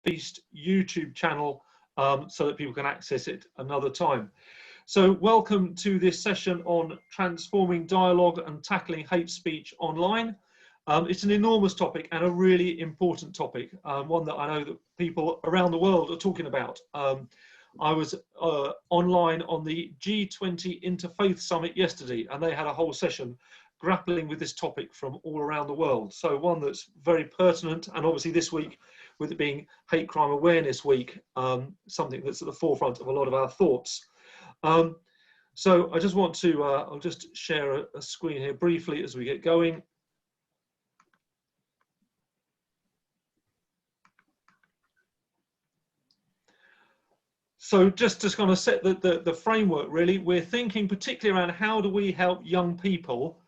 Feast YouTube channel so that people can access it another time. So welcome to this session on transforming dialogue and tackling hate speech online. It's an enormous topic and a really important topic, one that I know that people around the world are talking about. I was online on the G20 Interfaith Summit yesterday, and they had a whole session grappling with this topic from all around the world. So one that's very pertinent, and obviously this week, with it being Hate Crime Awareness Week, something that's at the forefront of a lot of our thoughts. So I just want to, I'll just share a screen here briefly as we get going. So just to kind of set the framework, really, we're thinking particularly around how do we help young people,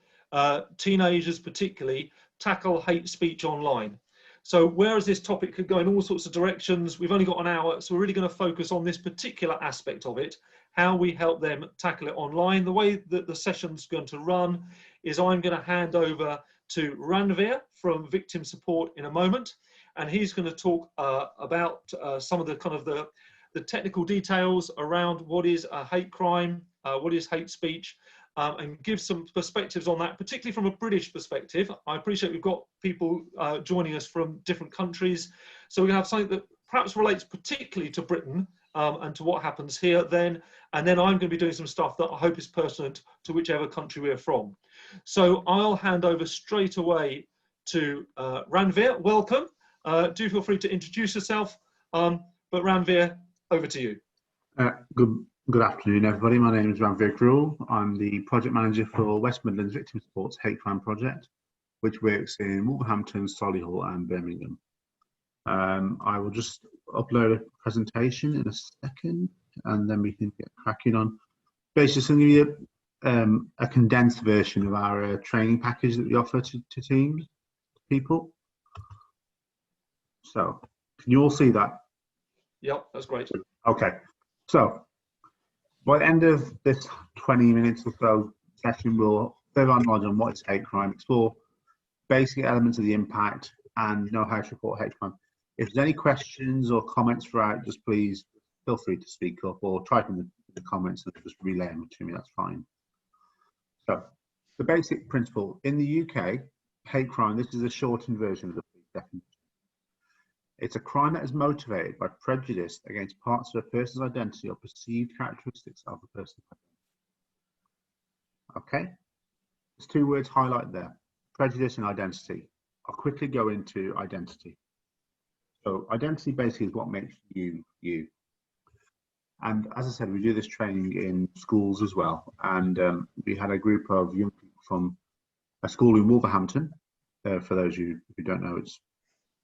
teenagers particularly, tackle hate speech online. So whereas this topic could go in all sorts of directions, we've only got an hour, so we're really going to focus on this particular aspect of it, how we help them tackle it online. The way that the session's going to run is I'm going to hand over to Ranveer from Victim Support in a moment, and he's going to talk about some of the kind of the technical details around what is a hate crime, what is hate speech, and give some perspectives on that, particularly from a British perspective. I appreciate we've got people joining us from different countries, so we're going to have something that perhaps relates particularly to Britain and to what happens here then, and then I'm going to be doing some stuff that I hope is pertinent to whichever country we're from. So I'll hand over straight away to Ranveer. Welcome. Do feel free to introduce yourself, but Ranveer, over to you. Good afternoon, everybody. My name is Ranveer Grewal. I'm the project manager for West Midlands Victim Support's Hate Crime Project, which works in Wolverhampton, Solihull and Birmingham. I will just upload a presentation in a second and then we can get cracking on. Basically, I'm going to give you a condensed version of our training package that we offer to teams, people. So, can you all see that? Yep, that's great. Okay, so by the end of this 20 minutes or so session, we'll further on knowledge on what is hate crime, explore basic elements of the impact, and know how to report hate crime. If there's any questions or comments throughout, just please feel free to speak up or type in the comments and just relay them to me, that's fine. So, the basic principle. In the UK, hate crime, this is a shortened version of the definition. It's a crime that is motivated by prejudice against parts of a person's identity or perceived characteristics of a person. Okay? There's two words highlighted there, prejudice and identity. I'll quickly go into identity. So identity basically is what makes you, you. And as I said, we do this training in schools as well. And we had a group of young people from a school in Wolverhampton. For those of you who don't know, it's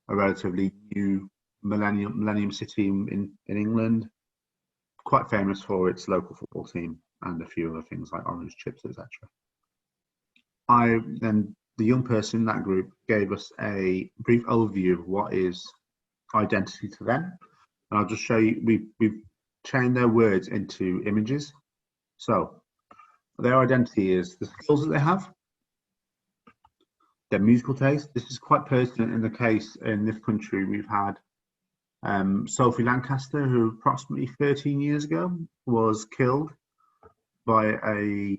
a relatively new millennium city in England, quite famous for its local football team and a few other things like orange chips, etc. Then the young person in that group gave us a brief overview of what is identity to them, and I'll just show you. We've chained their words into images. So their identity is the skills that they have, their musical taste. This is quite pertinent in the case in this country. We've had Sophie Lancaster, who approximately 13 years ago was killed by a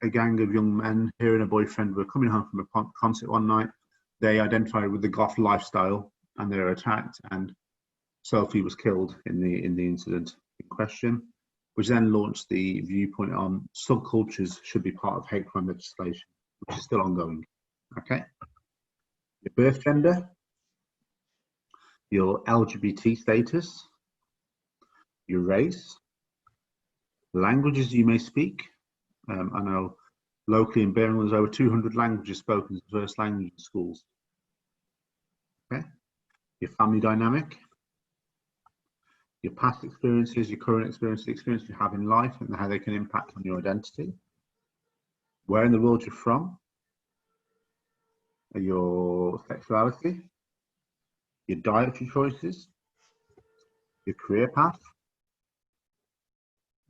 gang of young men. Her and a boyfriend were coming home from a concert one night. They identified with the goth lifestyle and they were attacked, and Sophie was killed in the incident in question, which then launched the viewpoint on subcultures should be part of hate crime legislation, which is still ongoing. Okay, your birth gender, your LGBT status, your race, languages you may speak. I know locally in Birmingham there's over 200 languages spoken as first language in schools. Okay, your family dynamic, your past experiences, your current experiences, the experience you have in life and how they can impact on your identity, where in the world you're from, your sexuality, your dietary choices, your career path,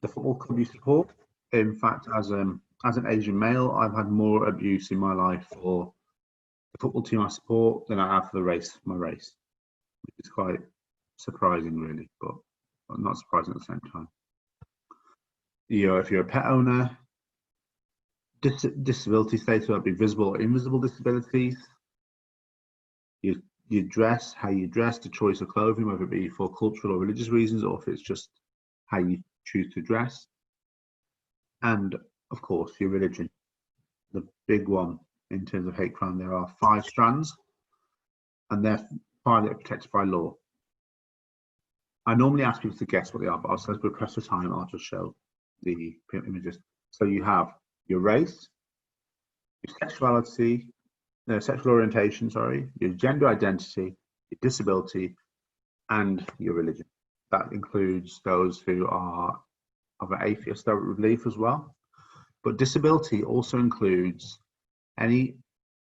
the football club you support. In fact, as an Asian male, I've had more abuse in my life for the football team I support than I have for my race, which is quite surprising, really, but not surprising at the same time. If you're a pet owner, disability status will be visible or invisible disabilities. You dress, how you dress, the choice of clothing, whether it be for cultural or religious reasons, or if it's just how you choose to dress. And of course, your religion, the big one in terms of hate crime. There are 5 strands, and they're 5 that are protected by law. I normally ask people to guess what they are, but as we press for time, I'll just show the images. So you have your race, your sexuality, sexual orientation, your gender identity, your disability, and your religion. That includes those who are of an atheist belief as well. But disability also includes any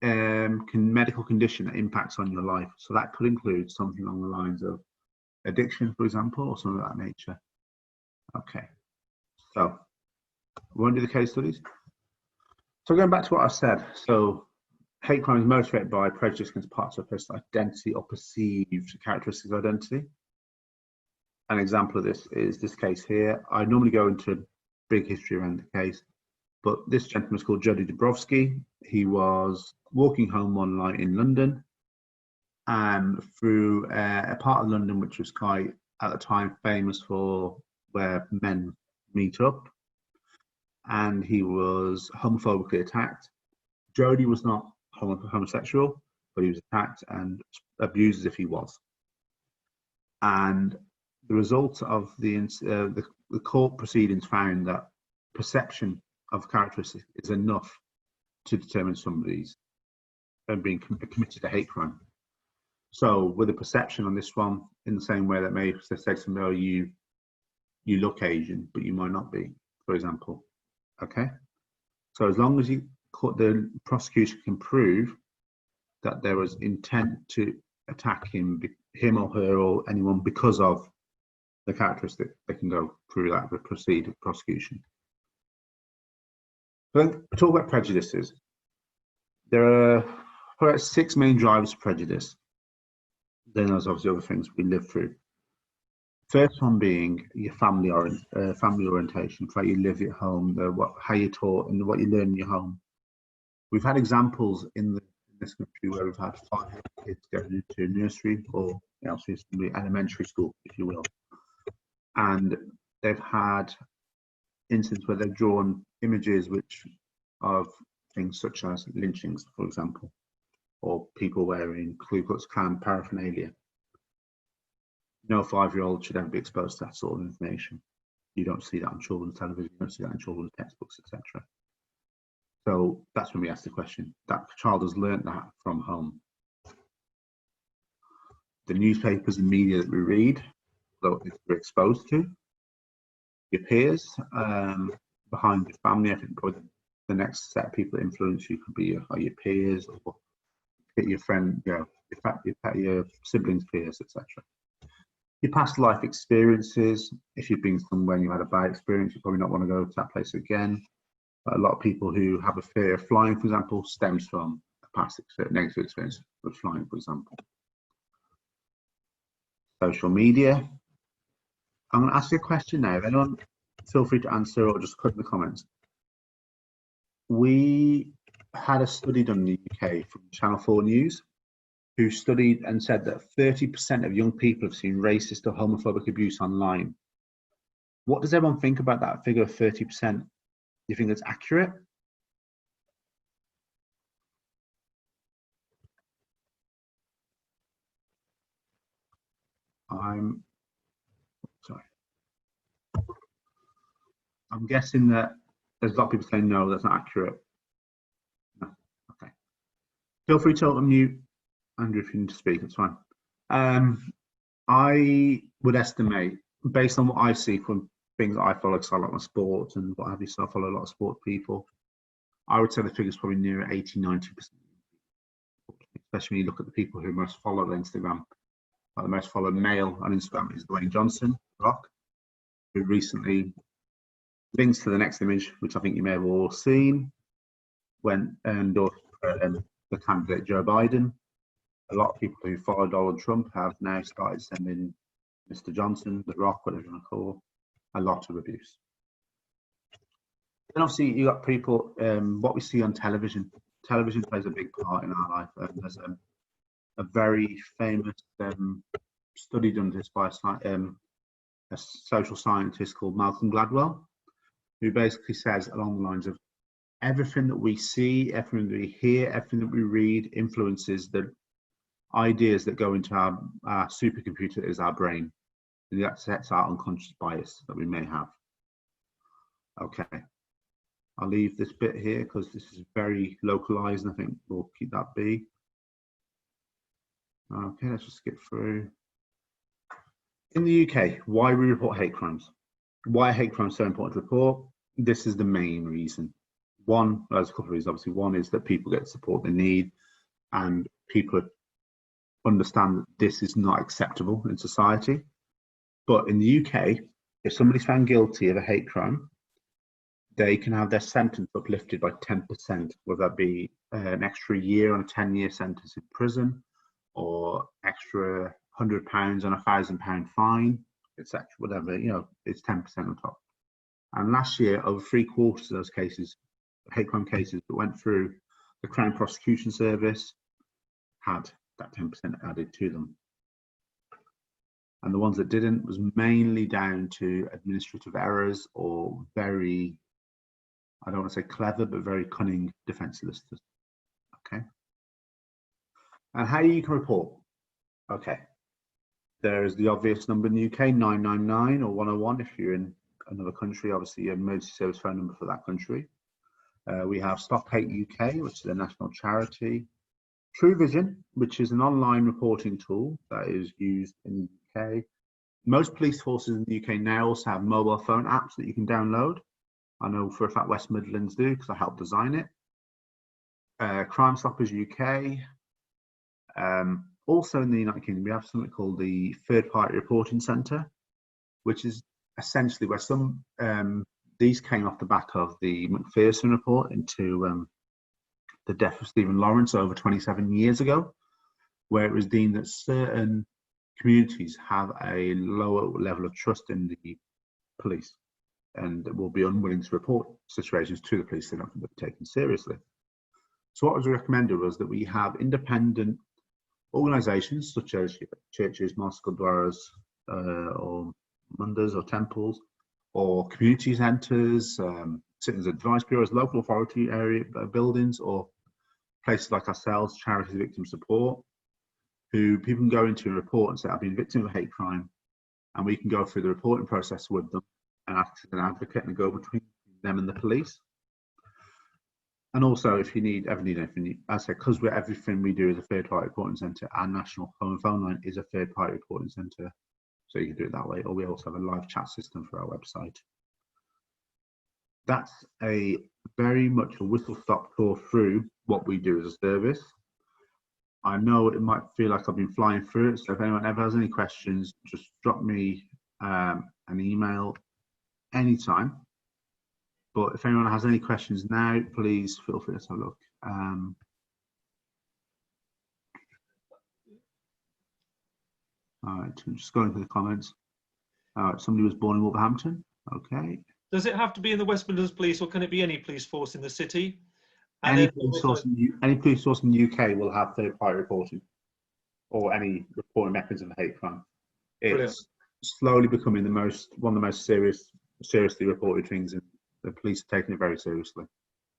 medical condition that impacts on your life. So that could include something along the lines of addiction, for example, or something of that nature. Okay, so we won't do the case studies. So going back to what I said, so hate crime is motivated by prejudice against parts of a person's identity or perceived characteristics of identity. An example of this is this case here. I normally go into a big history around the case, but this gentleman is called Jody Dabrowski. He was walking home one night in London, through a part of London which was quite, at the time, famous for where men meet up, and he was homophobically attacked. Jody was not homosexual, but he was attacked and abused as if he was. And the result of the court proceedings found that perception of characteristics is enough to determine somebody's being committed a hate crime. So with a perception on this one, in the same way that may say to somebody, oh, you look Asian, but you might not be, for example. Okay. So as long as the prosecution can prove that there was intent to attack him or her or anyone because of the characteristic, they can go through that with prosecution. Then talk about prejudices. There are about 6 main drivers of prejudice. Then there's obviously other things we live through. First one being your family orientation, how you live at home, how you're taught, and what you learn in your home. We've had examples in this country where we've had 5 kids going into nursery or elementary school, if you will, and they've had instances where they've drawn images of things such as lynchings, for example, or people wearing Ku Klux Klan paraphernalia. No 5-year-old should ever be exposed to that sort of information. You don't see that on children's television, you don't see that in children's textbooks, etc. So that's when we ask the question. That child has learned that from home. The newspapers and media that we read, that we're exposed to, your peers, behind your family. I think probably the next set of people that influence you could be your peers, or your friend, your siblings' peers, etc. Your past life experiences. If you've been somewhere and you had a bad experience, you probably not want to go to that place again. But a lot of people who have a fear of flying, for example, stems from a past negative experience with flying, for example. Social media. I'm going to ask you a question now. If anyone, feel free to answer or just put in the comments. We had a study done in the UK from Channel 4 News, who studied and said that 30% of young people have seen racist or homophobic abuse online. What does everyone think about that figure of 30%? Do you think that's accurate? I'm guessing that there's a lot of people saying no, that's not accurate. No. Okay. Feel free to unmute, Andrew, if you need to speak, it's fine. I would estimate, based on what I see from things that I follow, because I like my sport and what have you, so I follow a lot of sport people, I would say the figure's probably near 80-90%. Especially when you look at the people who most follow on Instagram. Like the most followed male on Instagram is Dwayne Johnson, Rock, who recently, links to the next image, which I think you may have all seen, went and endorsed the candidate Joe Biden. A lot of people who follow Donald Trump have now started sending Mr. Johnson, The Rock, whatever you want to call, a lot of abuse. And obviously, you got people, what we see on television. Television plays a big part in our life. There's a very famous study done this by a social scientist called Malcolm Gladwell, who basically says along the lines of everything that we see, everything that we hear, everything that we read influences the ideas that go into our supercomputer, is our brain. And that sets our unconscious bias that we may have. Okay, I'll leave this bit here because this is very localized, and I think we'll keep that be. Okay, let's just skip through. In the UK, why we report hate crimes? Why are hate crimes so important to report? This is the main reason. One, there's a couple of reasons, obviously. One is that people get the support they need, and people understand that this is not acceptable in society. But in the UK, if somebody's found guilty of a hate crime, they can have their sentence uplifted by 10%, whether that be an extra year on a 10-year sentence in prison, or extra £100 on a £1,000 fine, etc. Whatever, you know, it's 10% on top. And last year, over 3/4 of those cases, hate crime cases that went through the Crown Prosecution Service, had that 10% added to them. And the ones that didn't was mainly down to administrative errors or very, I don't want to say clever, but very cunning defence solicitors. Okay. And how you can report? Okay. There's the obvious number in the UK, 999 or 101 if you're in another country, obviously your emergency service phone number for that country. We have Stop Hate UK, which is a national charity. True Vision, which is an online reporting tool that is used in the UK. Most police forces in the UK now also have mobile phone apps that you can download. I know for a fact West Midlands do because I helped design it. Crime Stoppers UK. Also in the United Kingdom, we have something called the Third Party Reporting Centre, which is essentially where some, these came off the back of the Macpherson report into the death of Stephen Lawrence over 27 years ago, where it was deemed that certain communities have a lower level of trust in the police and will be unwilling to report situations to the police. They don't think they're taken seriously. So what was recommended was that we have independent organisations such as churches, mosques, gurdwaras, or mandirs or temples, or community centres, citizens advice bureaus, local authority area buildings, or places like ourselves, Charities Victim Support, who people can go into and report and say, I've been a victim of a hate crime, and we can go through the reporting process with them and act as an advocate and go between them and the police. And also, if you ever need anything, as I said, because everything we do is a third-party reporting centre, our national phone line is a third-party reporting centre, so you can do it that way. Or we also have a live chat system for our website. That's a very much a whistle-stop tour through what we do as a service. I know it might feel like I've been flying through it, so if anyone ever has any questions, just drop me an email anytime. But if anyone has any questions now, please feel free to have a look. All right, I'm just going through the comments. All right, somebody was born in Wolverhampton. Okay. Does it have to be in the West Midlands Police, or can it be any police force in the city? And any police force in the UK will have third-party reporting, or any reporting mechanism of hate crime. It's brilliant. Slowly becoming one of the most seriously reported things, and the police are taking it very seriously.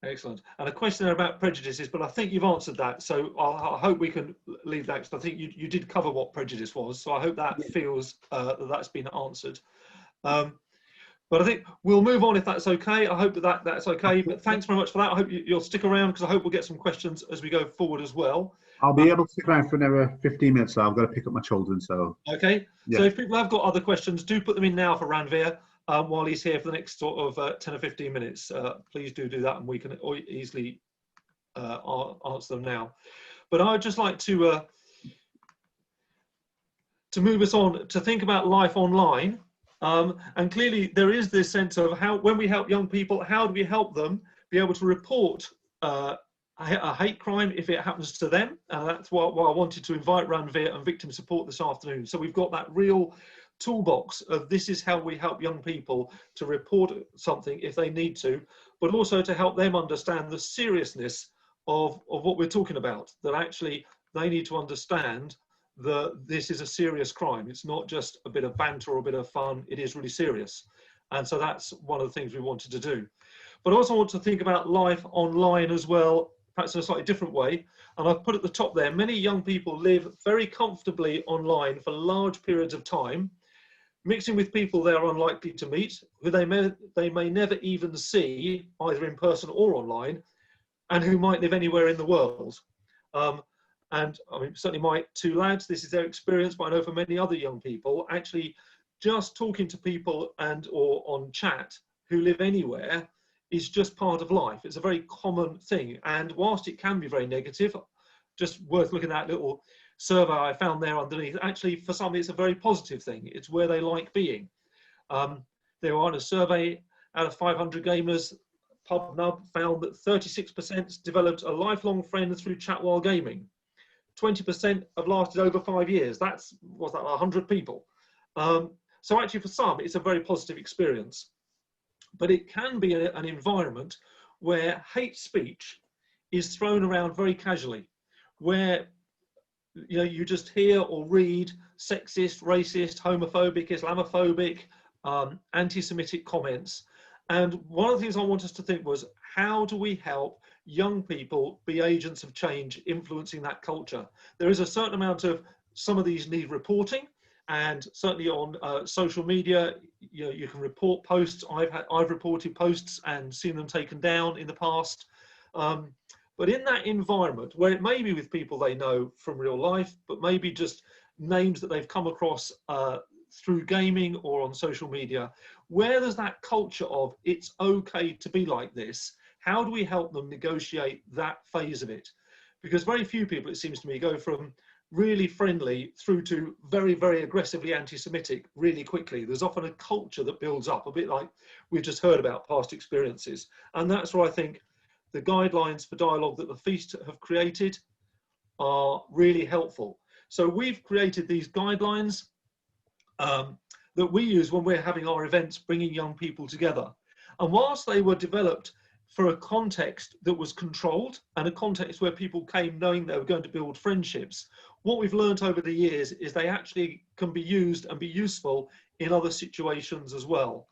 Excellent. And a question there about prejudices, but I think you've answered that, so I hope we can leave that, because I think you did cover what prejudice was, so I hope that feels that's been answered. But I think we'll move on if that's okay. I hope that's okay. But thanks very much for that. I hope you'll stick around, because I hope we'll get some questions as we go forward as well. I'll be able to stick around for another 15 minutes, so I've got to pick up my children. So okay. Yeah. So if people have got other questions, do put them in now for Ranveer while he's here for the next sort of 10 or 15 minutes. Please do that, and we can easily answer them now. But I'd just like to move us on to think about life online. And clearly there is this sense of how, when we help young people, how do we help them be able to report a hate crime if it happens to them? And that's why I wanted to invite Ranveer and Victim Support this afternoon. So we've got that real toolbox of this is how we help young people to report something if they need to, but also to help them understand the seriousness of what we're talking about, that actually they need to understand that this is a serious crime. It's not just a bit of banter or a bit of fun, it is really serious. And so that's one of the things we wanted to do. But I also want to think about life online as well, perhaps in a slightly different way. And I've put at the top there, many young people live very comfortably online for large periods of time, mixing with people they are unlikely to meet, who they may never even see, either in person or online, and who might live anywhere in the world. And I mean, certainly my two lads, this is their experience, but I know for many other young people, actually just talking to people or on chat who live anywhere is just part of life. It's a very common thing. And whilst it can be very negative, just worth looking at that little survey I found there underneath, actually for some it's a very positive thing. It's where they like being. There were on a survey out of 500 gamers, PubNub found that 36% developed a lifelong friend through chat while gaming. 20% have lasted over 5 years. That's, what's that, 100 people. So actually for some, it's a very positive experience. But it can be an environment where hate speech is thrown around very casually, where you just hear or read sexist, racist, homophobic, Islamophobic, anti-Semitic comments. And one of the things I want us to think was, how do we help young people be agents of change influencing that culture? There is a certain amount of, some of these need reporting, and certainly on social media, you can report posts. I've reported posts and seen them taken down in the past. But in that environment, where it may be with people they know from real life, but maybe just names that they've come across through gaming or on social media, where there's that culture of it's okay to be like this, how do we help them negotiate that phase of it? Because very few people, it seems to me, go from really friendly through to very, very aggressively anti-Semitic really quickly. There's often a culture that builds up, a bit like we've just heard about past experiences. And that's where I think the guidelines for dialogue that the Feast have created are really helpful. So we've created these guidelines that we use when we're having our events, bringing young people together. And whilst they were developed for a context that was controlled and a context where people came knowing they were going to build friendships, what we've learned over the years is they actually can be used and be useful in other situations as well.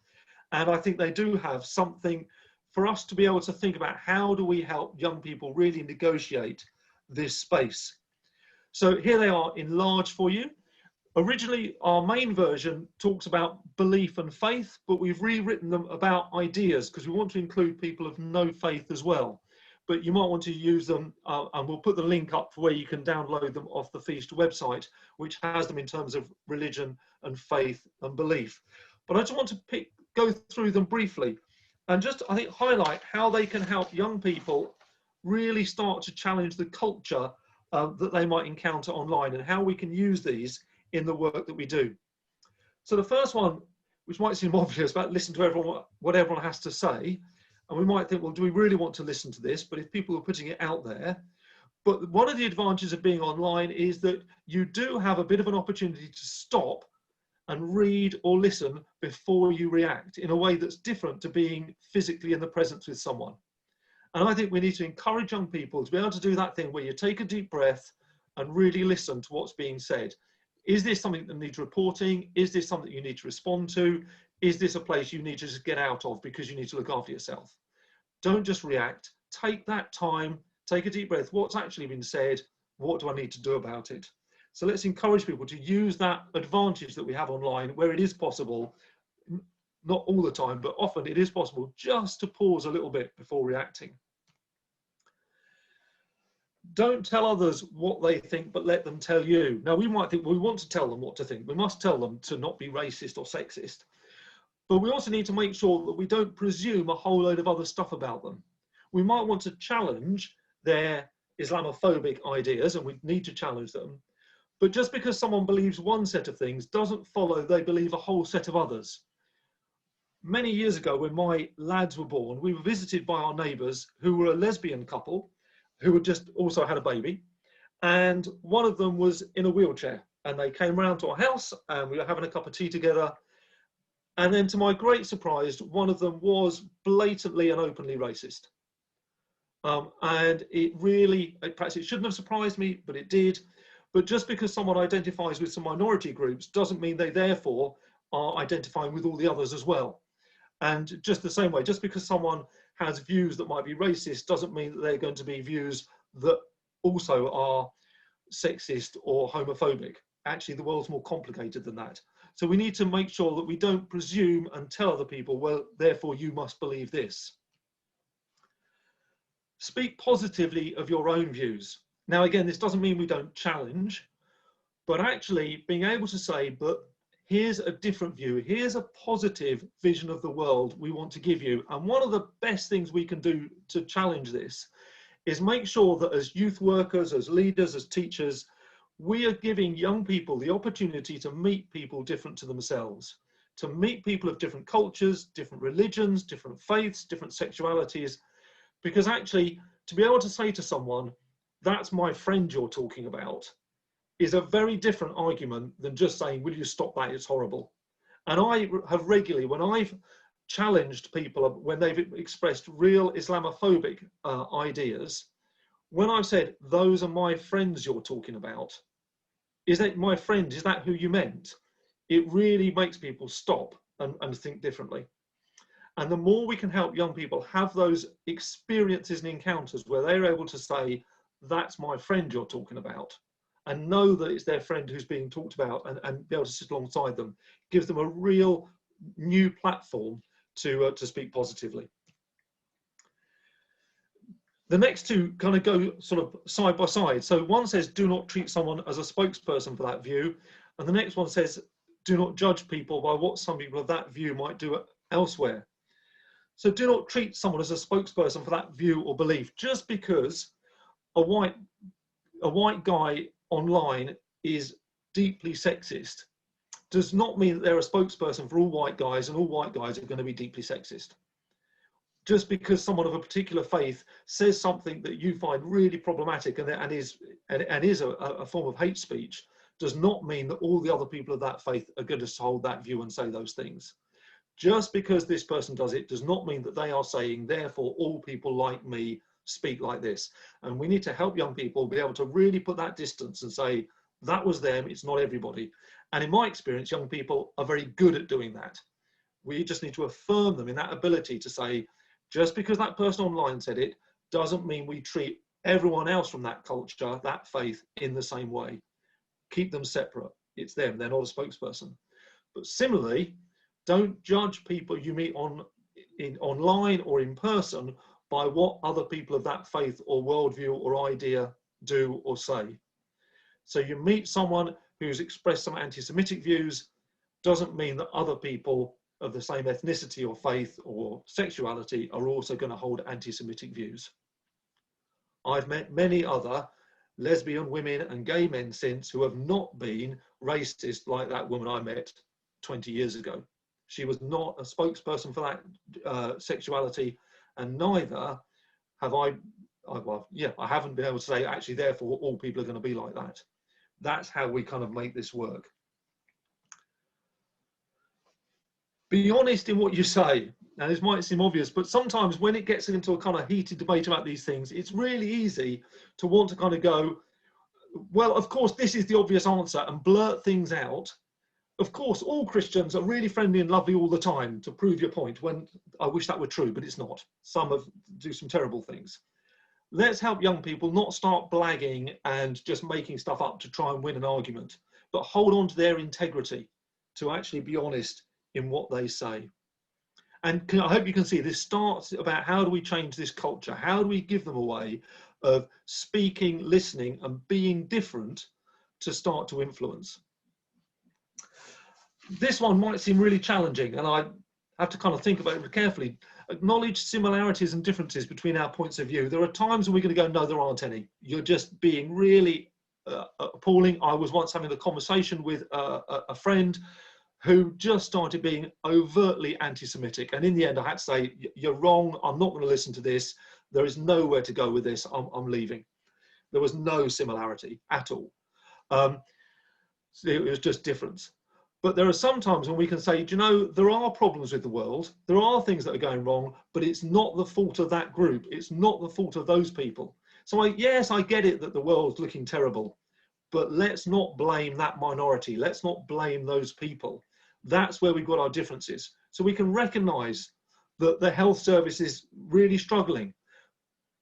And I think they do have something for us to be able to think about, how do we help young people really negotiate this space? So here they are enlarged for you. Originally, our main version talks about belief and faith, but we've rewritten them about ideas because we want to include people of no faith as well. But you might want to use them, and we'll put the link up for where you can download them off the Feast website, which has them in terms of religion and faith and belief. But I just want to go through them briefly and just, I think, highlight how they can help young people really start to challenge the culture that they might encounter online, and how we can use these in the work that we do. So the first one, which might seem obvious, about listen to everyone, what everyone has to say. And we might think, well, do we really want to listen to this? But if people are putting it out there, but one of the advantages of being online is that you do have a bit of an opportunity to stop and read or listen before you react in a way that's different to being physically in the presence with someone. And I think we need to encourage young people to be able to do that thing where you take a deep breath and really listen to what's being said. Is this something that needs reporting? Is this something you need to respond to? Is this a place you need to just get out of because you need to look after yourself? Don't just react. Take that time, take a deep breath. What's actually been said? What do I need to do about it? So let's encourage people to use that advantage that we have online where it is possible, not all the time, but often it is possible, just to pause a little bit before reacting. Don't tell others what they think, but let them tell you. Now, we might think, well, we want to tell them what to think. We must tell them to not be racist or sexist. But we also need to make sure that we don't presume a whole load of other stuff about them. We might want to challenge their Islamophobic ideas, and we need to challenge them. But just because someone believes one set of things doesn't follow they believe a whole set of others. Many years ago, when my lads were born, we were visited by our neighbours who were a lesbian couple who had just also had a baby, and one of them was in a wheelchair. and they came round to our house and we were having a cup of tea together. And then to my great surprise, one of them was blatantly and openly racist. And it really, perhaps it shouldn't have surprised me, but it did. But just because someone identifies with some minority groups doesn't mean they therefore are identifying with all the others as well. And just the same way, just because someone has views that might be racist doesn't mean that they're going to be views that also are sexist or homophobic. Actually, the world's more complicated than that. So we need to make sure that we don't presume and tell other people, well, therefore you must believe this. Speak positively of your own views. Now, again, this doesn't mean we don't challenge, but actually being able to say, but here's a different view, here's a positive vision of the world we want to give you. And one of the best things we can do to challenge this is make sure that as youth workers, as leaders, as teachers, we are giving young people the opportunity to meet people different to themselves, to meet people of different cultures, different religions, different faiths, different sexualities, because actually to be able to say to someone, that's my friend you're talking about, is a very different argument than just saying, will you stop that, it's horrible. And I have regularly, when I've challenged people, when they've expressed real Islamophobic ideas, when I've said, those are my friends you're talking about, is that my friend, is that who you meant? It really makes people stop and think differently. And the more we can help young people have those experiences and encounters where they're able to say, that's my friend you're talking about, and know that it's their friend who's being talked about, and be able to sit alongside them, gives them a real new platform to speak positively. The next two kind of go sort of side by side. So one says, do not treat someone as a spokesperson for that view. And the next one says, do not judge people by what some people of that view might do elsewhere. So do not treat someone as a spokesperson for that view or belief. Just because a white guy online is deeply sexist does not mean that they're a spokesperson for all white guys and all white guys are going to be deeply sexist. Just because someone of a particular faith says something that you find really problematic and is a form of hate speech does not mean that all the other people of that faith are going to hold that view and say those things. Just because this person does it does not mean that they are saying, therefore, all people like me speak like this. And we need to help young people be able to really put that distance and say, that was them, it's not everybody. And in my experience, young people are very good at doing that. We just need to affirm them in that ability to say, just because that person online said it, doesn't mean we treat everyone else from that culture, that faith, in the same way. Keep them separate. It's them, they're not a spokesperson. But similarly, don't judge people you meet online or in person by what other people of that faith or worldview or idea do or say. So you meet someone who's expressed some anti-Semitic views, doesn't mean that other people of the same ethnicity or faith or sexuality are also going to hold anti-Semitic views. I've met many other lesbian women and gay men since who have not been racist like that woman I met 20 years ago. She was not a spokesperson for that sexuality, and neither have I haven't been able to say, actually, therefore, all people are going to be like that. That's how we kind of make this work. Be honest in what you say. Now, this might seem obvious, but sometimes when it gets into a kind of heated debate about these things, it's really easy to want to kind of go, well, of course, this is the obvious answer, and blurt things out. Of course, all Christians are really friendly and lovely all the time, to prove your point, when I wish that were true, but it's not. Some do some terrible things. Let's help young people not start blagging and just making stuff up to try and win an argument, but hold on to their integrity, to actually be honest in what they say. And I hope you can see this starts about how do we change this culture? How do we give them a way of speaking, listening, and being different to start to influence? This one might seem really challenging, and I have to kind of think about it carefully. Acknowledge similarities and differences between our points of view. There are times when we're going to go, no, there aren't any. You're just being really appalling. I was once having a conversation with a friend who just started being overtly anti-Semitic. And in the end, I had to say, you're wrong. I'm not going to listen to this. There is nowhere to go with this. I'm leaving. There was no similarity at all. It was just difference. But there are some times when we can say, do you know, there are problems with the world. There are things that are going wrong, but it's not the fault of that group. It's not the fault of those people. So yes, I get it that the world's looking terrible, but let's not blame that minority. Let's not blame those people. That's where we've got our differences. So we can recognize that the health service is really struggling,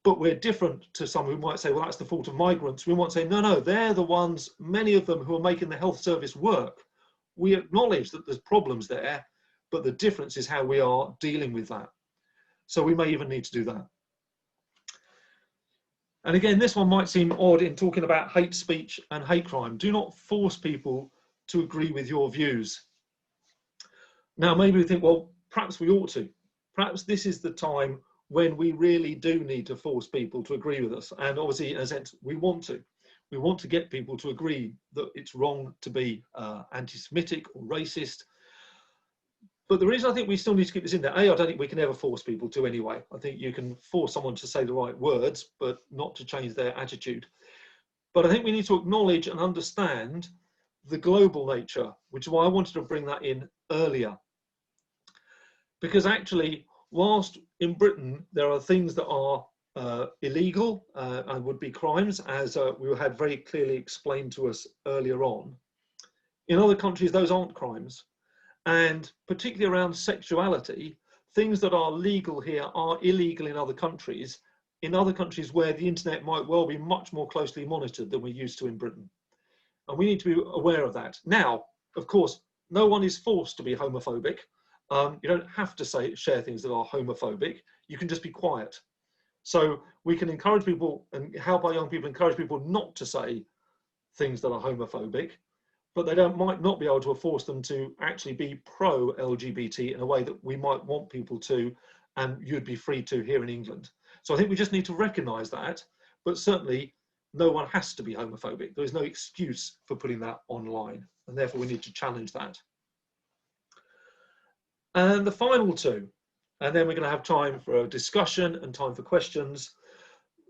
but we're different to some who might say, well, that's the fault of migrants. We might say, no, no, they're the ones, many of them, who are making the health service work. We acknowledge that there's problems there, but the difference is how we are dealing with that. So we may even need to do that. And again, this one might seem odd in talking about hate speech and hate crime. Do not force people to agree with your views. Now, maybe we think, well, perhaps we ought to. Perhaps this is the time when we really do need to force people to agree with us. And obviously, in a sense, we want to. We want to get people to agree that it's wrong to be anti-Semitic or racist. But the reason I think we still need to keep this in there, I don't think we can ever force people to anyway. I think you can force someone to say the right words, but not to change their attitude. But I think we need to acknowledge and understand the global nature, which is why I wanted to bring that in earlier. Because actually, whilst in Britain there are things that are illegal and would be crimes, as we had very clearly explained to us earlier on, in other countries those aren't crimes. And particularly around sexuality, things that are legal here are illegal in other countries where the internet might well be much more closely monitored than we're used to in Britain. And we need to be aware of that. Now, of course, no one is forced to be homophobic. You don't have to share things that are homophobic. You can just be quiet. So we can encourage people and help our young people encourage people not to say things that are homophobic, but they might not be able to force them to actually be pro-LGBT in a way that we might want people to, and you'd be free to here in England. So I think we just need to recognise that, but certainly no one has to be homophobic. There is no excuse for putting that online, and therefore we need to challenge that. And the final two, and then we're going to have time for a discussion and time for questions.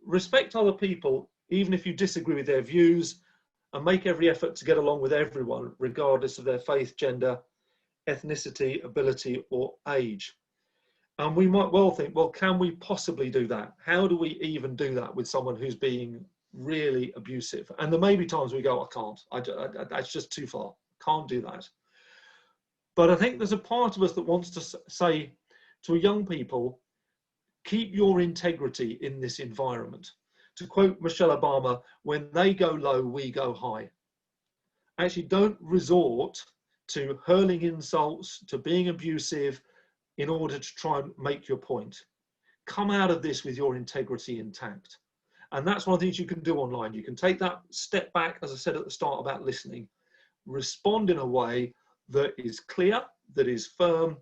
Respect other people, even if you disagree with their views, and make every effort to get along with everyone, regardless of their faith, gender, ethnicity, ability, or age. And we might well think, well, can we possibly do that? How do we even do that with someone who's being really abusive? And there may be times we go, I can't, that's just too far, can't do that. But I think there's a part of us that wants to say to young people, keep your integrity in this environment. To quote Michelle Obama, when they go low, we go high. Actually, don't resort to hurling insults, to being abusive in order to try and make your point. Come out of this with your integrity intact. And that's one of the things you can do online. You can take that step back, as I said at the start about listening, respond in a way that is clear, that is firm,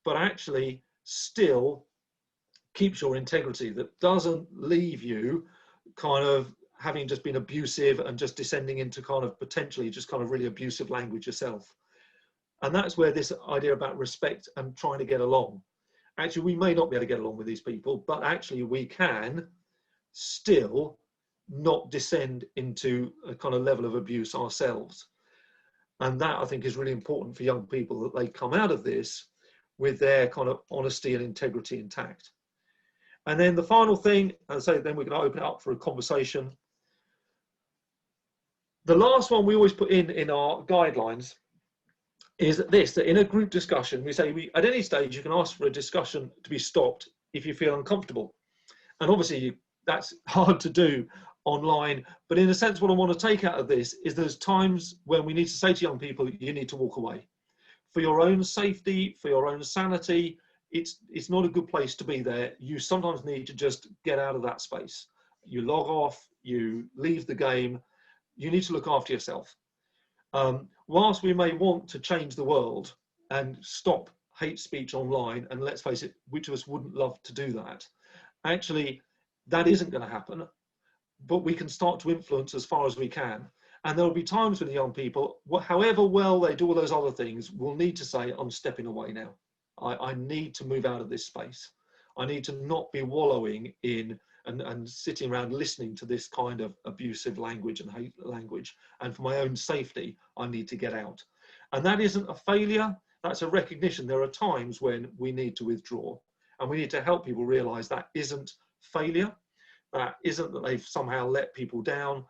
but actually still keeps your integrity, that doesn't leave you kind of having just been abusive and just descending into kind of potentially just kind of really abusive language yourself. And that's where this idea about respect and trying to get along. Actually, we may not be able to get along with these people, but actually we can still not descend into a kind of level of abuse ourselves. And that I think is really important for young people, that they come out of this with their kind of honesty and integrity intact. And then the final thing, as I say, then we're going to open it up for a conversation. The last one we always put in our guidelines is this, that in a group discussion, we say at any stage you can ask for a discussion to be stopped if you feel uncomfortable. And obviously that's hard to do online, but in a sense what I want to take out of this is there's times when we need to say to young people, you need to walk away. For your own safety, for your own sanity, it's not a good place to be there. You sometimes need to just get out of that space. You log off, you leave the game, you need to look after yourself. Whilst we may want to change the world and stop hate speech online, and let's face it, which of us wouldn't love to do that, actually that isn't going to happen, but we can start to influence as far as we can. And there will be times when the young people, however well they do all those other things, will need to say, I'm stepping away now. I need to move out of this space. I need to not be wallowing in and sitting around listening to this kind of abusive language and hate language. And for my own safety, I need to get out. And that isn't a failure, that's a recognition. There are times when we need to withdraw, and we need to help people realize that isn't failure. That isn't that they've somehow let people down,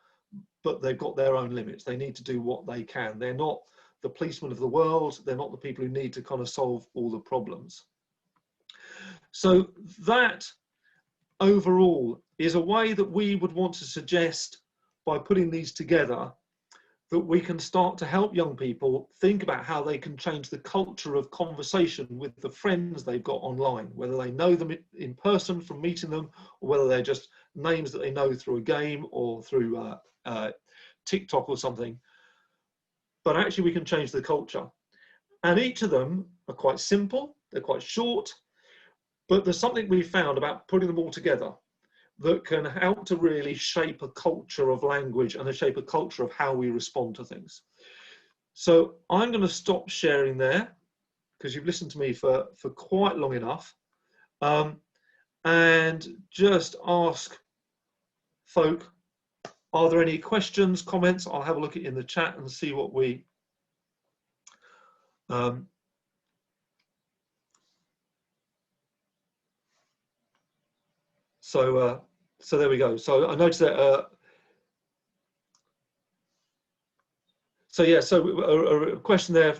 but they've got their own limits. They need to do what they can. They're not the policemen of the world. They're not the people who need to kind of solve all the problems. So that overall is a way that we would want to suggest, by putting these together, that we can start to help young people think about how they can change the culture of conversation with the friends they've got online, whether they know them in person from meeting them, or whether they're just names that they know through a game or through TikTok or something. But actually we can change the culture. And each of them are quite simple, they're quite short, but there's something we found about putting them all together that can help to really shape a culture of language and shape a culture of how we respond to things. So I'm going to stop sharing there, because you've listened to me for quite long enough, and just ask folk, are there any questions, comments? I'll have a look at it in the chat and see what we so there we go. So I noticed that so a question there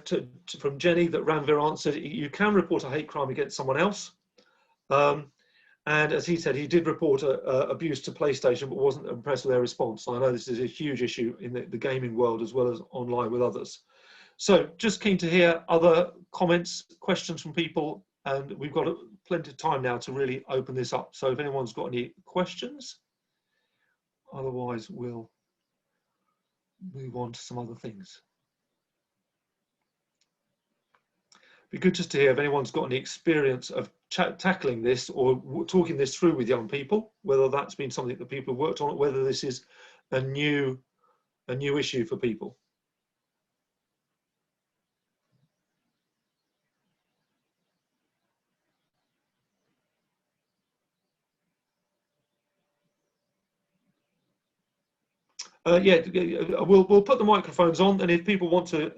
from Jenny that Ranvir answered. You can report a hate crime against someone else. And as he said, he did report abuse to PlayStation, but wasn't impressed with their response. So I know this is a huge issue in the gaming world as well as online with others. So just keen to hear other comments, questions from people, and we've got plenty of time now to really open this up. So if anyone's got any questions, otherwise we'll move on to some other things. Be good just to hear if anyone's got any experience of tackling this or talking this through with young people, whether that's been something that people have worked on, or whether this is a new issue for people. Yeah, we'll put the microphones on, and if people want to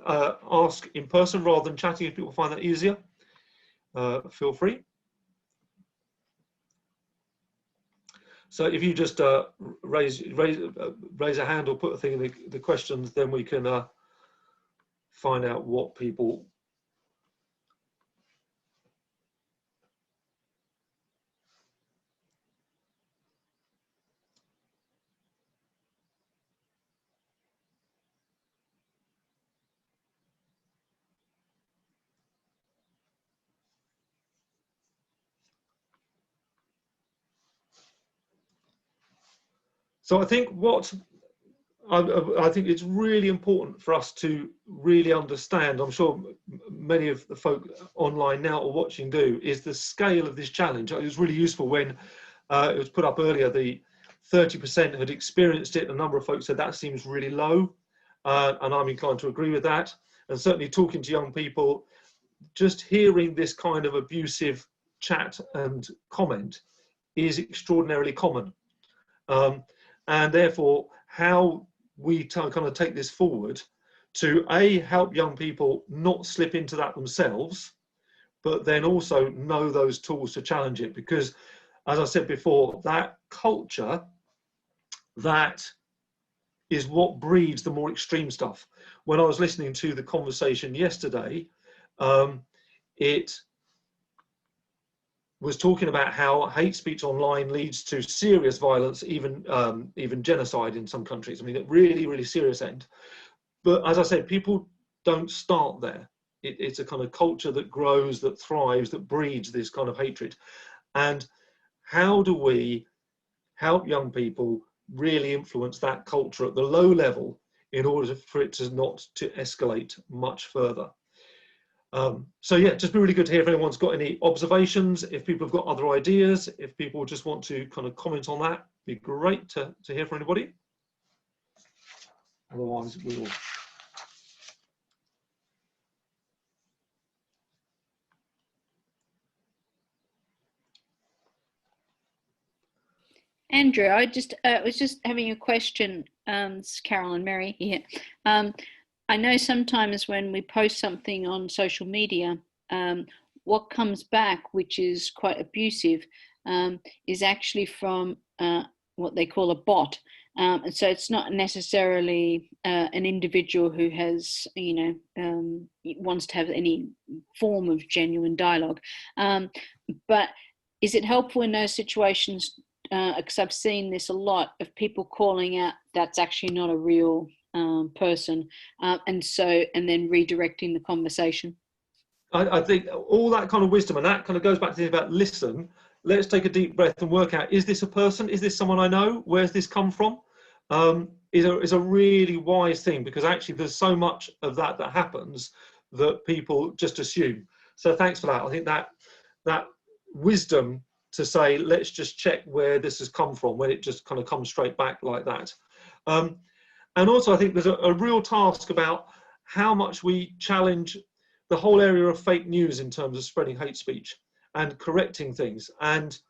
ask in person rather than chatting, if people find that easier, feel free. So if you just raise a hand or put a thing in the questions, then we can find out what people. So I think I think it's really important for us to really understand, I'm sure many of the folk online now or watching do, is the scale of this challenge. It was really useful when it was put up earlier, the 30% had experienced it. A number of folks said that seems really low, and I'm inclined to agree with that. And certainly talking to young people, just hearing this kind of abusive chat and comment is extraordinarily common. And therefore, how we kind of take this forward to help young people not slip into that themselves, but then also know those tools to challenge it. Because as I said before, that culture, that is what breeds the more extreme stuff. When I was listening to the conversation yesterday, it was talking about how hate speech online leads to serious violence, even genocide in some countries. I mean, at really, really serious end. But as I said, people don't start there. It's a kind of culture that grows, that thrives, that breeds this kind of hatred. And how do we help young people really influence that culture at the low level in order for it to not to escalate much further? So yeah, just be really good to hear if anyone's got any observations, if people have got other ideas, if people just want to kind of comment on that, be great to hear from anybody. Otherwise, we will. Andrew, I just was just having a question. It's Carol and Mary here. I know sometimes when we post something on social media, what comes back, which is quite abusive, is actually from what they call a bot. And so it's not necessarily an individual who has, wants to have any form of genuine dialogue. But is it helpful in those situations? Because I've seen this a lot of people calling out that's actually not a real person, and then redirecting the conversation. I think all that kind of wisdom, and that kind of goes back to the thing about listen. Let's take a deep breath and work out: is this a person? Is this someone I know? Where's this come from? Is a really wise thing, because actually there's so much of that happens that people just assume. So thanks for that. I think that wisdom to say, let's just check where this has come from, when it just kind of comes straight back like that. And also I think there's a real task about how much we challenge the whole area of fake news in terms of spreading hate speech and correcting things. And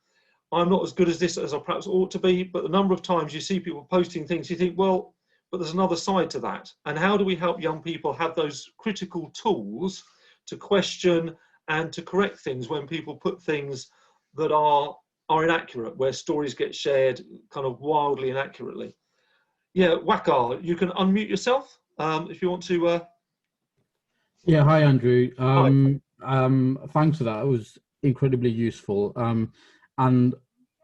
I'm not as good as this as I perhaps ought to be, but the number of times you see people posting things, you think, well, but there's another side to that. And how do we help young people have those critical tools to question and to correct things when people put things that are inaccurate, where stories get shared kind of wildly inaccurately? Yeah, Wakar, you can unmute yourself if you want to. Yeah, hi, Andrew. Hi. Thanks for that. It was incredibly useful. And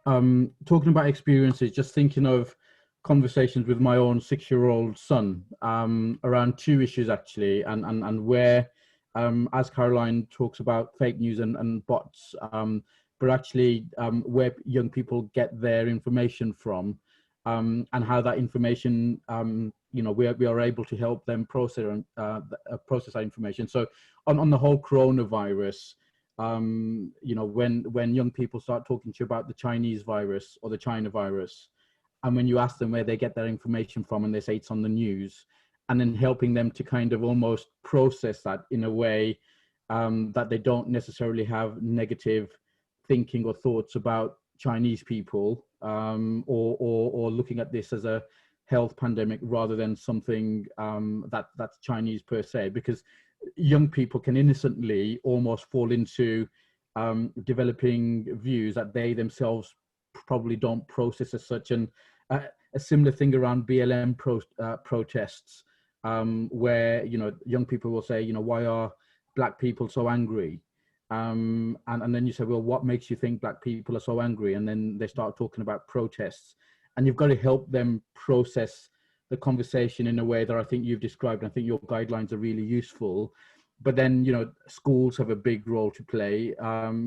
talking about experiences, just thinking of conversations with my own 6-year-old son around two issues, actually, and where, as Caroline talks about fake news and bots, but actually where young people get their information from, and how that information, we are able to help them process that information. So on the whole coronavirus, when young people start talking to you about the Chinese virus or the China virus, and when you ask them where they get their information from and they say it's on the news, and then helping them to kind of almost process that in a way that they don't necessarily have negative thinking or thoughts about Chinese people, or looking at this as a health pandemic rather than something that's Chinese per se, because young people can innocently almost fall into developing views that they themselves probably don't process as such. And a similar thing around BLM protests, where young people will say, why are black people so angry? And then you say, well, what makes you think black people are so angry? And then they start talking about protests, and you've got to help them process the conversation in a way that I think you've described. And I think your guidelines are really useful. But then, schools have a big role to play.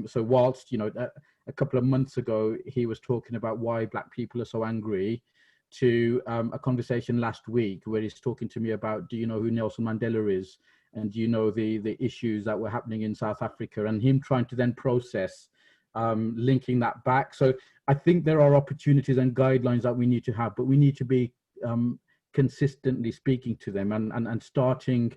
So whilst, a couple of months ago, he was talking about why black people are so angry, to a conversation last week where he's talking to me about, do you know who Nelson Mandela is? And do you know the issues that were happening in South Africa? And him trying to then process, linking that back. So I think there are opportunities and guidelines that we need to have, but we need to be consistently speaking to them and starting,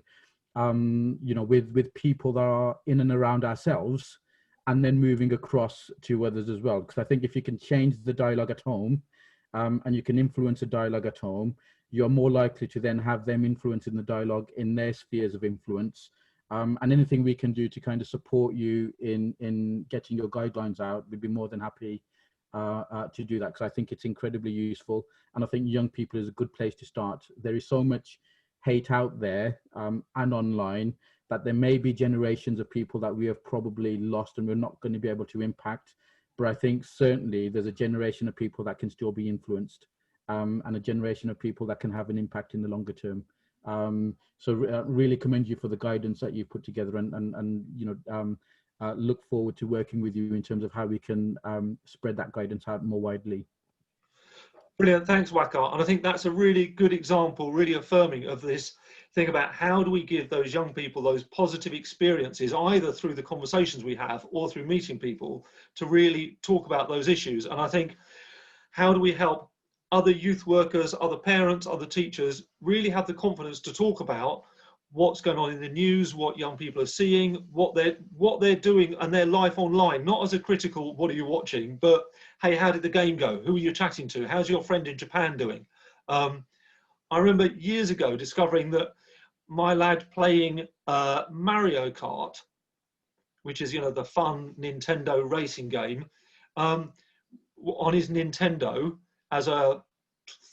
with people that are in and around ourselves, and then moving across to others as well. Because I think if you can change the dialogue at home, and you can influence a dialogue at home, you're more likely to then have them influencing the dialogue in their spheres of influence. And anything we can do to kind of support you in getting your guidelines out, we'd be more than happy to do that, because I think it's incredibly useful. And I think young people is a good place to start. There is so much hate out there and online, that there may be generations of people that we have probably lost and we're not going to be able to impact. But I think certainly there's a generation of people that can still be influenced, and a generation of people that can have an impact in the longer term. So really commend you for the guidance that you've put together, and look forward to working with you in terms of how we can spread that guidance out more widely. Brilliant, thanks Wakar. And I think that's a really good example, really affirming of this thing about how do we give those young people those positive experiences, either through the conversations we have or through meeting people, to really talk about those issues. And I think, how do we help other youth workers, other parents, other teachers really have the confidence to talk about what's going on in the news, what young people are seeing, what they're doing, and their life online. Not as a critical, what are you watching, but hey, how did the game go? Who are you chatting to? How's your friend in Japan doing? I remember years ago discovering that my lad playing Mario Kart, which is, you know, the fun Nintendo racing game, on his Nintendo as a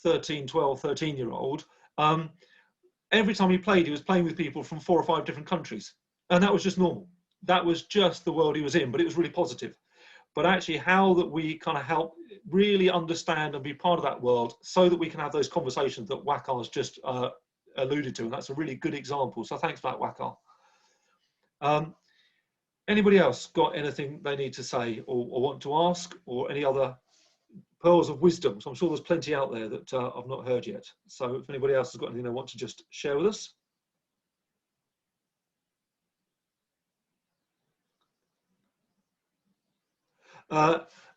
13-year-old, every time he played, he was playing with people from 4 or 5 different countries. And that was just normal. That was just the world he was in, but it was really positive. But actually how that we kind of help really understand and be part of that world so that we can have those conversations that Wakar's just alluded to. And that's a really good example. So thanks for that, Wakar. Anybody else got anything they need to say or want to ask, or any other pearls of wisdom? So I'm sure there's plenty out there that I've not heard yet. So if anybody else has got anything they want to just share with us.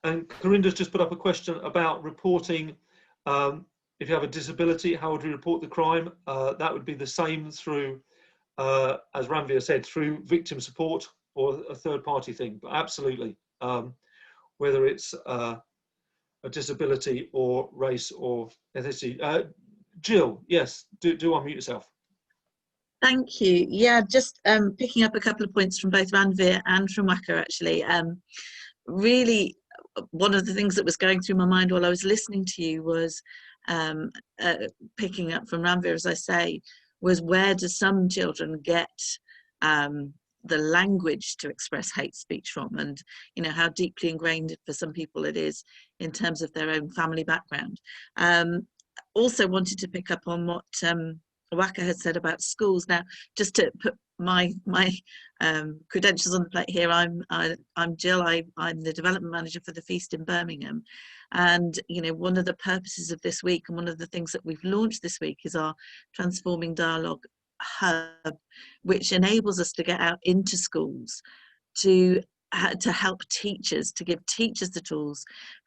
And Corinda's just put up a question about reporting. If you have a disability, how would we report the crime? That would be the same through, as Ranveer said, through victim support or a third party thing. But absolutely, whether it's a disability or race or ethnicity. Jill, yes, do unmute yourself. Thank you. Yeah, just picking up a couple of points from both Ranveer and from Wakar, actually. Really, one of the things that was going through my mind while I was listening to you was picking up from Ranveer, as I say, was where do some children get the language to express hate speech from, and you know how deeply ingrained for some people it is in terms of their own family background. Also wanted to pick up on what Wakar had said about schools. Now, just to put my credentials on the plate here, I'm Jill. I'm the development manager for the Feast in Birmingham, and you know, one of the purposes of this week and one of the things that we've launched this week is our Transforming Dialogue Hub, which enables us to get out into schools to help teachers, to give teachers the tools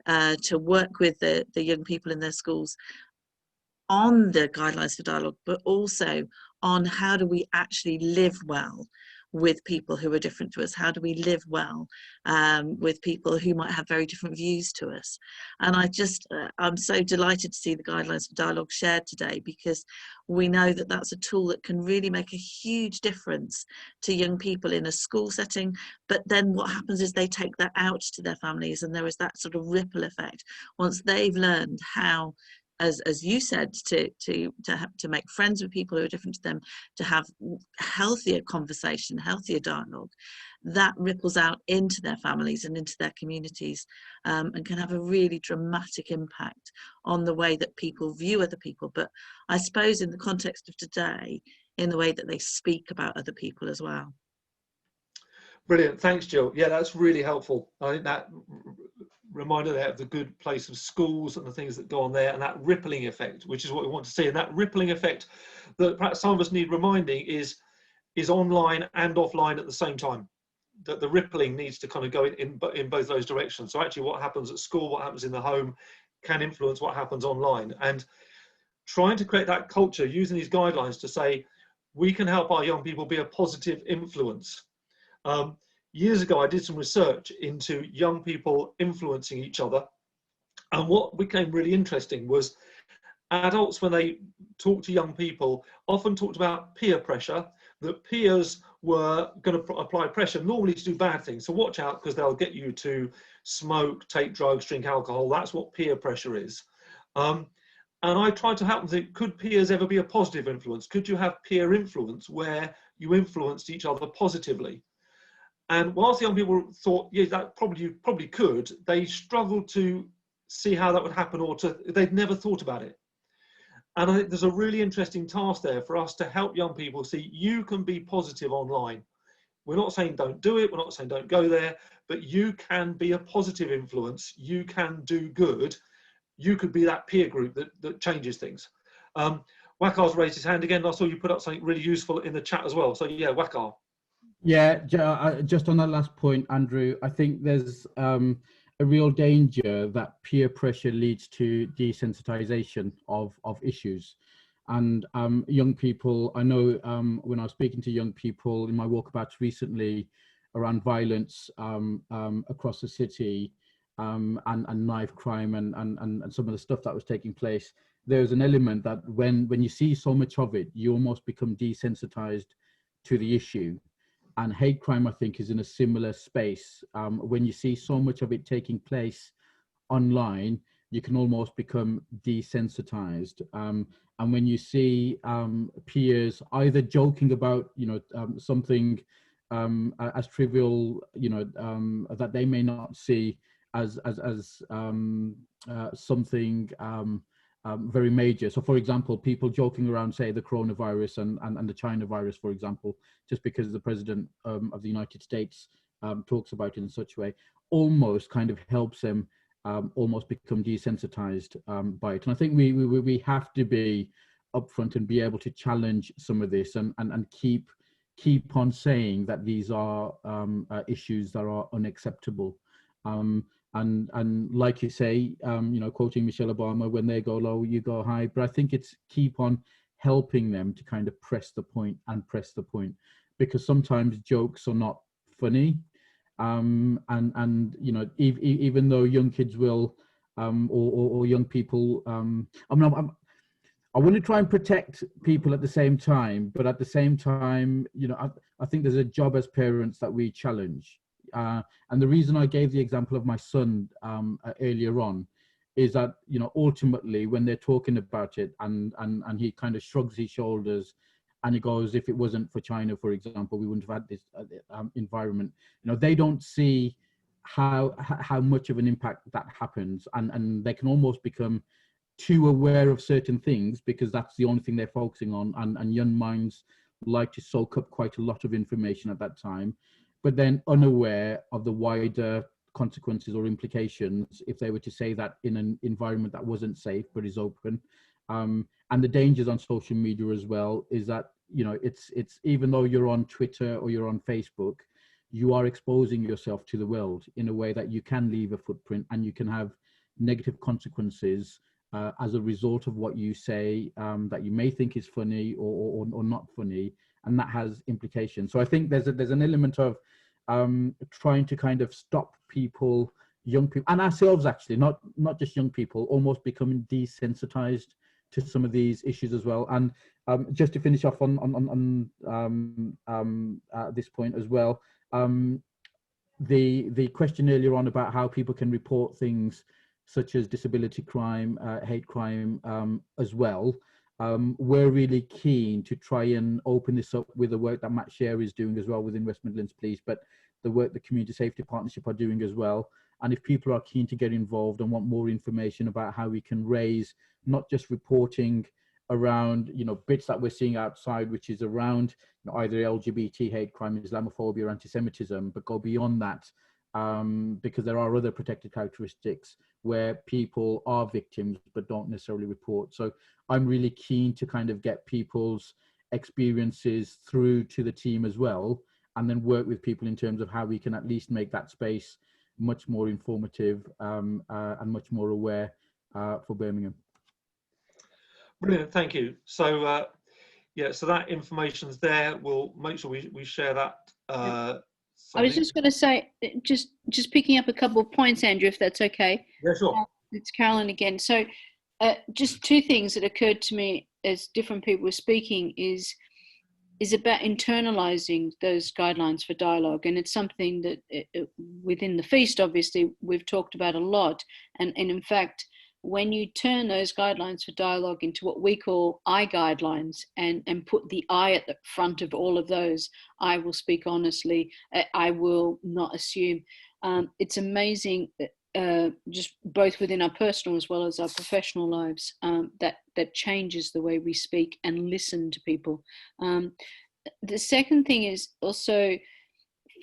to work with the young people in their schools on the guidelines for dialogue, but also on how do we actually live well with people who are different to us? How do we live well with people who might have very different views to us? And I'm so delighted to see the guidelines for dialogue shared today, because we know that that's a tool that can really make a huge difference to young people in a school setting. But then what happens is they take that out to their families, and there is that sort of ripple effect once they've learned how, as you said, to make friends with people who are different to them, to have healthier conversation, healthier dialogue, that ripples out into their families and into their communities, and can have a really dramatic impact on the way that people view other people. But I suppose in the context of today, in the way that they speak about other people as well. Brilliant, thanks, Jill. Yeah, that's really helpful. I think that reminder there of the good place of schools and the things that go on there, and that rippling effect, which is what we want to see. And that rippling effect that perhaps some of us need reminding is online and offline at the same time. That the rippling needs to kind of go in both those directions. So actually what happens at school, what happens in the home, can influence what happens online. And trying to create that culture using these guidelines to say, we can help our young people be a positive influence. Years ago, I did some research into young people influencing each other. And what became really interesting was adults, when they talk to young people, often talked about peer pressure, that peers were going to apply pressure normally to do bad things. So watch out, because they'll get you to smoke, take drugs, drink alcohol. That's what peer pressure is. And I tried to help them think, could peers ever be a positive influence? Could you have peer influence where you influenced each other positively? And whilst the young people thought, yeah, that probably could, they struggled to see how that would happen, or they'd never thought about it. And I think there's a really interesting task there for us to help young people see you can be positive online. We're not saying don't do it, we're not saying don't go there, but you can be a positive influence, you can do good, you could be that peer group that changes things. Wakar's raised his hand again. I saw you put up something really useful in the chat as well. So yeah, Wakar. Yeah, just on that last point, Andrew, I think there's a real danger that peer pressure leads to desensitization of issues. And young people, I know when I was speaking to young people in my walkabouts recently around violence across the city, and knife crime and some of the stuff that was taking place, there's an element that when you see so much of it, you almost become desensitized to the issue. And hate crime, I think, is in a similar space. When you see so much of it taking place online, you can almost become desensitized. And when you see peers either joking about, something as trivial, that they may not see as something very major. So, for example, people joking around, say, the coronavirus and the China virus, for example, just because the president of the United States talks about it in such a way, almost kind of helps them almost become desensitized by it. And I think we have to be upfront and be able to challenge some of this and keep on saying that these are issues that are unacceptable. And like you say, quoting Michelle Obama, when they go low, you go high. But I think it's keep on helping them to kind of press the point, because sometimes jokes are not funny. And even though young kids will, or young people, I want to try and protect people at the same time, but at the same time, I think there's a job as parents that we challenge. And the reason I gave the example of my son earlier on is that, ultimately when they're talking about it and he kind of shrugs his shoulders and he goes, if it wasn't for China, for example, we wouldn't have had this environment. They don't see how much of an impact that happens, and they can almost become too aware of certain things because that's the only thing they're focusing on, and young minds like to soak up quite a lot of information at that time, but then unaware of the wider consequences or implications if they were to say that in an environment that wasn't safe but is open. And the dangers on social media as well is that, it's even though you're on Twitter or you're on Facebook, you are exposing yourself to the world in a way that you can leave a footprint and you can have negative consequences as a result of what you say, that you may think is funny or not funny, and that has implications. So I think there's an element of trying to kind of stop people, young people, and ourselves actually, not just young people, almost becoming desensitized to some of these issues as well. And just to finish off on this point as well, the question earlier on about how people can report things such as disability crime, hate crime as well. We're really keen to try and open this up with the work that Matt Sher is doing as well within West Midlands Police, but the work the Community Safety Partnership are doing as well. And if people are keen to get involved and want more information about how we can raise not just reporting around, bits that we're seeing outside, which is around either LGBT, hate crime, Islamophobia, anti-Semitism, but go beyond that, because there are other protected characteristics where people are victims but don't necessarily report. So I'm really keen to kind of get people's experiences through to the team as well, and then work with people in terms of how we can at least make that space much more informative and much more aware for Birmingham. Brilliant, thank you. So so that information's there. We'll make sure we share that. I was just going to say, just picking up a couple of points, Andrew, if that's okay. Yeah, sure. It's Carolyn again. So just two things that occurred to me as different people were speaking is about internalizing those guidelines for dialogue. And it's something that within the feast, obviously, we've talked about a lot. And in fact, when you turn those guidelines for dialogue into what we call I guidelines and put the I at the front of all of those, I will speak honestly, I will not assume. It's amazing just both within our personal as well as our professional lives, that changes the way we speak and listen to people. The second thing is also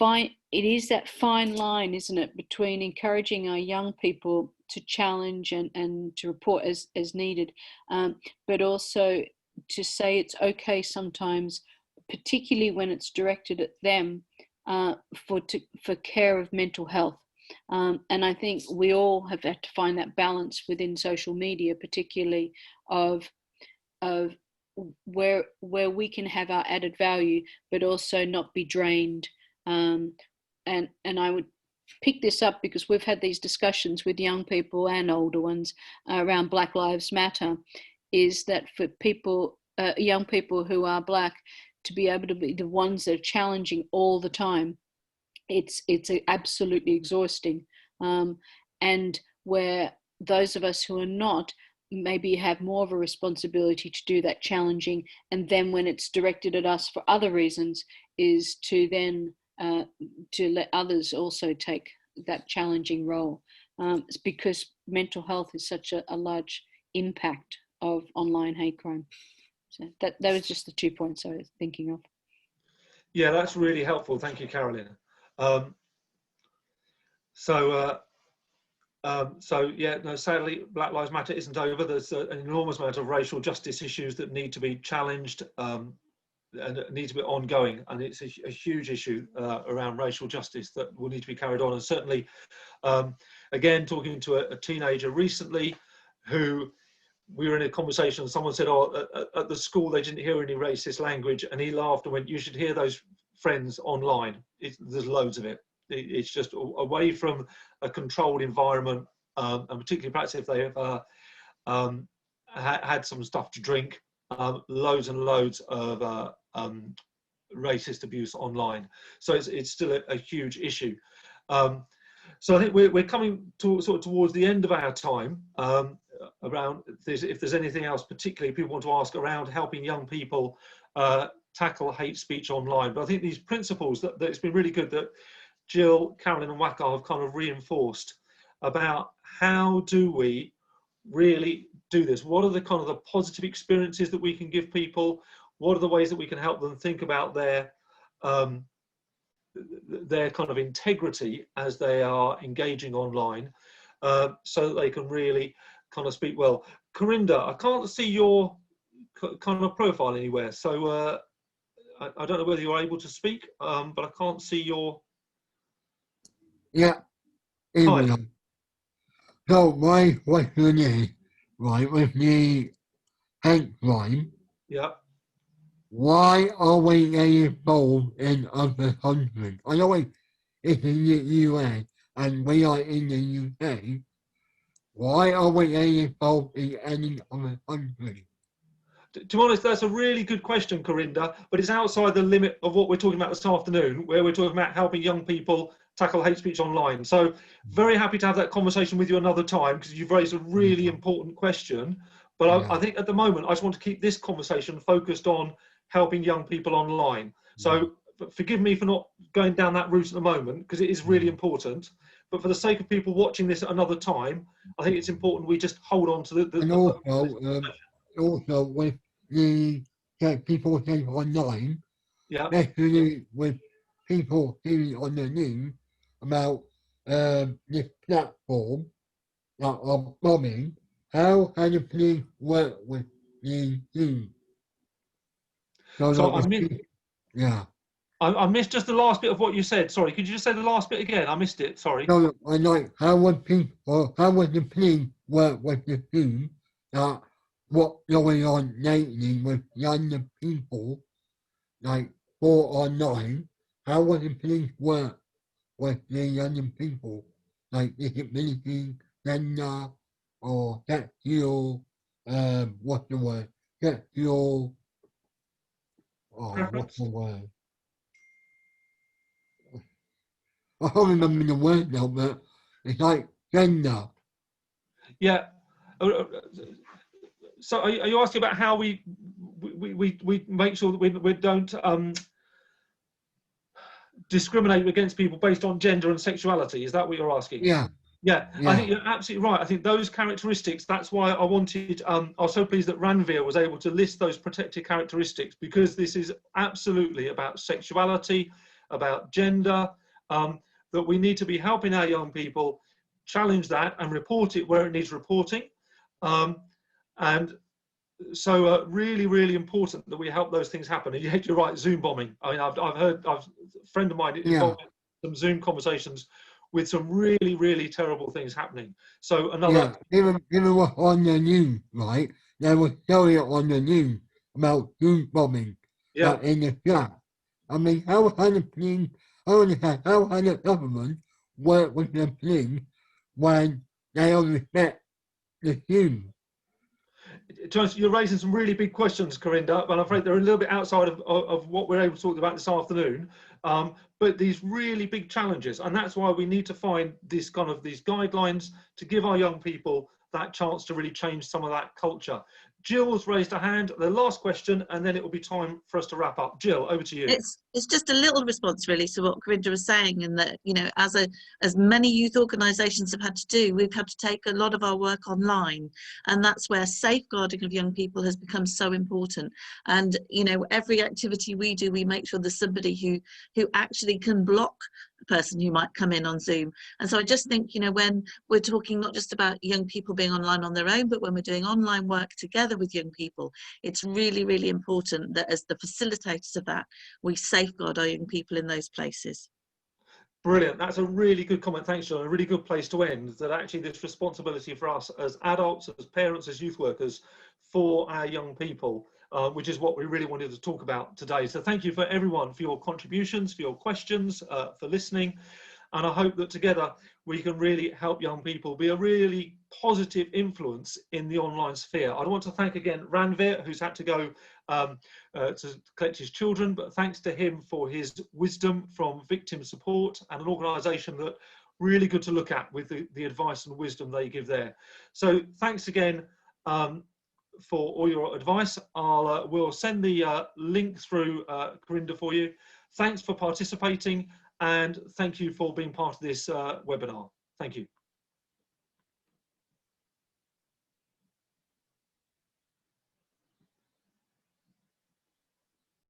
it is that fine line, isn't it, between encouraging our young people to challenge and to report as needed, but also to say it's okay sometimes, particularly when it's directed at them, for care of mental health. And I think we all have had to find that balance within social media, particularly of where we can have our added value, but also not be drained. And I would pick this up because we've had these discussions with young people and older ones around Black Lives Matter, is that for people, young people who are Black, to be able to be the ones that are challenging all the time, it's absolutely exhausting. And where those of us who are not maybe have more of a responsibility to do that challenging, and then when it's directed at us for other reasons, is to then to let others also take that challenging role. It's because mental health is such a large impact of online hate crime. So that was just the 2 points I was thinking of. Yeah, that's really helpful. Thank you, Carolina. So yeah, no, sadly, Black Lives Matter isn't over. There's an enormous amount of racial justice issues that need to be challenged and need to be ongoing. And it's a huge issue around racial justice that will need to be carried on. And certainly, again, talking to a teenager recently who we were in a conversation, someone said, oh, at the school they didn't hear any racist language, and he laughed and went, you should hear those friends online. There's loads of it. It's just away from a controlled environment, and particularly perhaps if they have had some stuff to drink, loads and loads of racist abuse online. So it's still a huge issue. So I think we're coming to sort of towards the end of our time. Around this, if there's anything else particularly people want to ask around helping young people tackle hate speech online. But I think these principles that it's been really good that Jill, Carolyn and Waka have kind of reinforced about how do we really do this? What are the kind of the positive experiences that we can give people? What are the ways that we can help them think about their kind of integrity as they are engaging online, so that they can really kind of speak well. Corinda, I can't see your kind of profile anywhere, so I don't know whether you're able to speak, but I can't see your... Yeah, email. So my question is, right, with the hate crime, Yeah. why are we getting involved in other countries? I know it's in the US and we are in the UK. Why are we getting involved in any other country? To be honest, that's a really good question, Corinda, but it's outside the limit of what we're talking about this afternoon, where we're talking about helping young people tackle hate speech online. So very happy to have that conversation with you another time, because you've raised a really important question. But I think at the moment, I just want to keep this conversation focused on helping young people online. So forgive me for not going down that route at the moment, because it is really important. But for the sake of people watching this at another time, I think it's important we just hold on to Also with the people saying online, yeah, especially with people hearing on the news about this platform that are bombing, how can the police work with the news? So I missed just the last bit of what you said. Sorry, could you just say the last bit again? I missed it. Sorry. So I like how would the police work with the news that what's going on lately with younger people, like for online, how would the police work with the younger people, like disability, gender, or sexual, what's the word? Sexual, what's the word? I can't remember the word now, but it's like gender. Yeah. So are you asking about how we make sure that we don't discriminate against people based on gender and sexuality? Is that what you're asking? Yeah. Yeah, I think you're absolutely right. I think those characteristics, that's why I wanted, I was so pleased that Ranveer was able to list those protected characteristics, because this is absolutely about sexuality, about gender, that we need to be helping our young people challenge that and report it where it needs reporting. And so really, really important that we help those things happen. And you're right, Zoom bombing. I mean, I've heard, a friend of mine involved in some Zoom conversations with some really, really terrible things happening. So another... Yeah, even on the news, right? They were showing it on the news. about food bombing Yeah. in the flat. I mean, how can the police, how can the government work with the police when they don't respect the human? You're raising some really big questions, Corinda, but I'm afraid they're a little bit outside of what we're able to talk about this afternoon. But these really big challenges, and that's why we need to find these guidelines to give our young people that chance to really change some of that culture. Jill's raised a hand. The last question, and then it will be time for us to wrap up. Jill, over to you. It's just a little response really to what Corinda was saying, in that, you know, as many youth organisations have had to do, we've had to take a lot of our work online, and that's where safeguarding of young people has become so important. And you know, every activity we do, we make sure there's somebody who actually can block a person who might come in on Zoom. And so I just think, you know, when we're talking not just about young people being online on their own, but when we're doing online work together with young people, it's really, really important that as the facilitators of that, we safeguard our young people in those places. Brilliant. That's a really good comment. Thanks, John. A really good place to end, that actually this responsibility for us as adults, as parents, as youth workers, for our young people, which is what we really wanted to talk about today. So thank you for everyone for your contributions, for your questions, for listening. And I hope that together we can really help young people be a really positive influence in the online sphere. I want to thank again Ranveer, who's had to go to collect his children, but thanks to him for his wisdom from Victim Support, and an organisation that really good to look at with the advice and wisdom they give there. So thanks again for all your advice. We'll send the link through, Corinda, for you. Thanks for participating, and thank you for being part of this webinar. Thank you.